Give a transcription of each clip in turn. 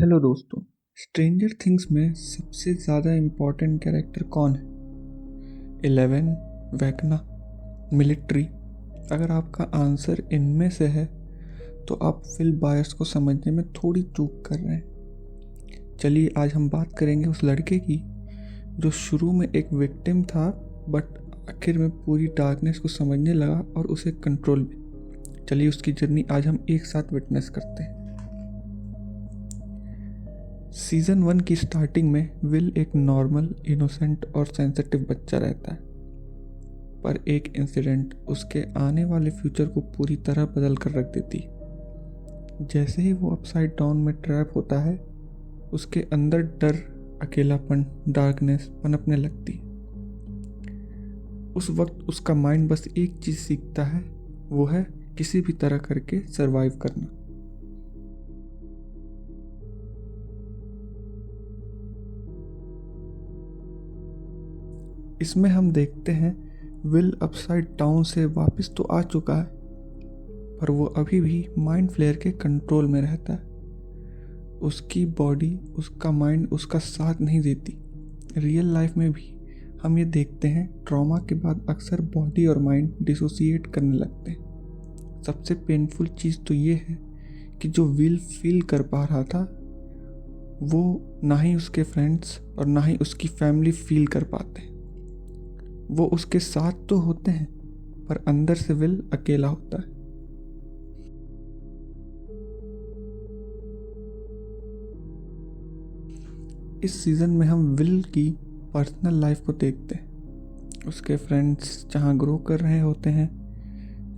Hello दोस्तों, stranger things में सबसे ज़्यादा इम्पोर्टेंट कैरेक्टर कौन है? 11, वेकना, मिलिट्री? अगर आपका आंसर इनमें से है तो आप विल बायर्स को समझने में थोड़ी चूक कर रहे हैं। चलिए आज हम बात करेंगे उस लड़के की जो शुरू में एक विक्टिम था बट आखिर में पूरी डार्कनेस को समझने लगा और उसे कंट्रोल में। चलिए उसकी जर्नी आज हम एक साथ विटनेस करते हैं। सीज़न 1 की स्टार्टिंग में विल एक नॉर्मल, इनोसेंट और सेंसिटिव बच्चा रहता है, पर एक इंसिडेंट उसके आने वाले फ्यूचर को पूरी तरह बदल कर रख देती। जैसे ही वो अपसाइड डाउन में ट्रैप होता है, उसके अंदर डर, अकेलापन, डार्कनेस पनपने लगती। उस वक्त उसका माइंड बस एक चीज़ सीखता है, वो है किसी भी तरह करके सरवाइव करना। इसमें हम देखते हैं विल अपसाइड डाउन से वापस तो आ चुका है, पर वो अभी भी माइंड फ्लेयर के कंट्रोल में रहता है। उसकी बॉडी, उसका माइंड उसका साथ नहीं देती। रियल लाइफ में भी हम ये देखते हैं, ट्रॉमा के बाद अक्सर बॉडी और माइंड डिसोसिएट करने लगते हैं। सबसे पेनफुल चीज़ तो ये है कि जो विल फील कर पा रहा था वो ना ही उसके फ्रेंड्स और ना ही उसकी फैमिली फील कर पाते। वो उसके साथ तो होते हैं पर अंदर से विल अकेला होता है। इस सीज़न में हम विल की पर्सनल लाइफ को देखते हैं। उसके फ्रेंड्स जहाँ ग्रो कर रहे होते हैं,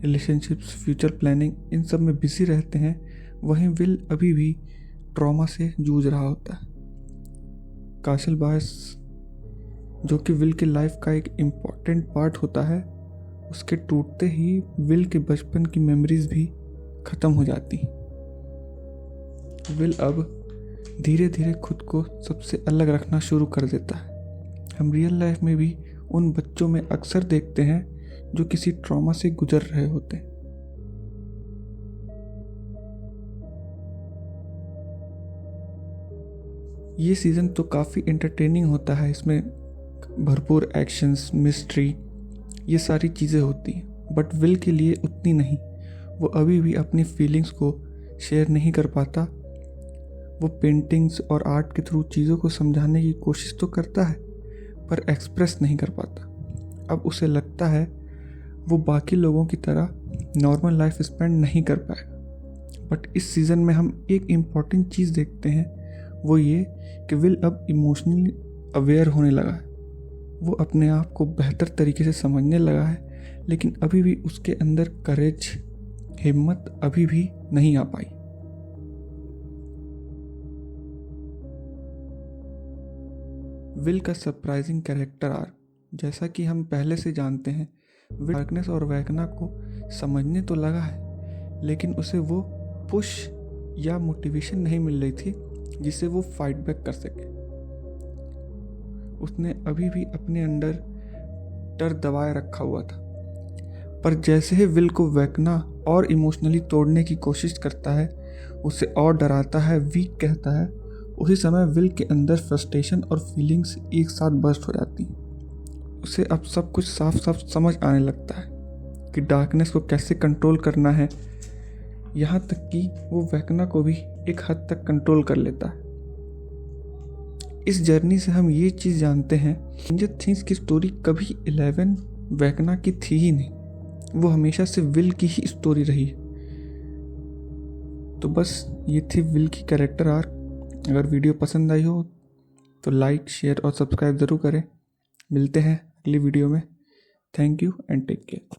रिलेशनशिप्स, फ्यूचर प्लानिंग, इन सब में बिजी रहते हैं, वहीं विल अभी भी ट्रॉमा से जूझ रहा होता है। कासल बायर्स, जो कि विल के लाइफ का एक इम्पॉर्टेंट पार्ट होता है, उसके टूटते ही विल के बचपन की मेमोरीज भी ख़त्म हो जाती। विल अब धीरे धीरे खुद को सबसे अलग रखना शुरू कर देता है। हम रियल लाइफ में भी उन बच्चों में अक्सर देखते हैं जो किसी ट्रॉमा से गुजर रहे होते हैं। ये सीज़न तो काफ़ी एंटरटेनिंग होता है। इसमें भरपूर एक्शंस, मिस्ट्री, ये सारी चीज़ें होती हैं, बट विल के लिए उतनी नहीं। वो अभी भी अपनी फीलिंग्स को शेयर नहीं कर पाता। वो पेंटिंग्स और आर्ट के थ्रू चीज़ों को समझाने की कोशिश तो करता है पर एक्सप्रेस नहीं कर पाता। अब उसे लगता है वो बाकी लोगों की तरह नॉर्मल लाइफ स्पेंड नहीं कर पाएगा। बट इस सीज़न में हम एक इम्पॉर्टेंट चीज़ देखते हैं, वो ये कि विल अब इमोशनली अवेयर होने लगा है। वो अपने आप को बेहतर तरीके से समझने लगा है, लेकिन अभी भी उसके अंदर करेज, हिम्मत अभी भी नहीं आ पाई। विल का सरप्राइजिंग कैरेक्टर आर्क, जैसा कि हम पहले से जानते हैं, विल डार्कनेस और वैकना को समझने तो लगा है, लेकिन उसे वो पुश या मोटिवेशन नहीं मिल रही थी जिससे वो फाइट बैक कर सके। उसने अभी भी अपने अंदर डर दबाए रखा हुआ था, पर जैसे ही विल को वैकना और इमोशनली तोड़ने की कोशिश करता है, उसे और डराता है, वीक कहता है, उसी समय विल के अंदर फ्रस्ट्रेशन और फीलिंग्स एक साथ बर्स्ट हो जाती हैं। उसे अब सब कुछ साफ साफ समझ आने लगता है कि डार्कनेस को कैसे कंट्रोल करना है, यहाँ तक कि वो वैकना को भी एक हद तक कंट्रोल कर लेता है। इस जर्नी से हम ये चीज़ जानते हैं, स्ट्रेंजर थिंग्स की स्टोरी कभी 11 वैकना की थी ही नहीं, वो हमेशा से विल की ही स्टोरी रही है। तो बस ये थी विल की कैरेक्टर आर्क। अगर वीडियो पसंद आई हो तो लाइक, शेयर और सब्सक्राइब ज़रूर करें। मिलते हैं अगली वीडियो में। Thank you and take care.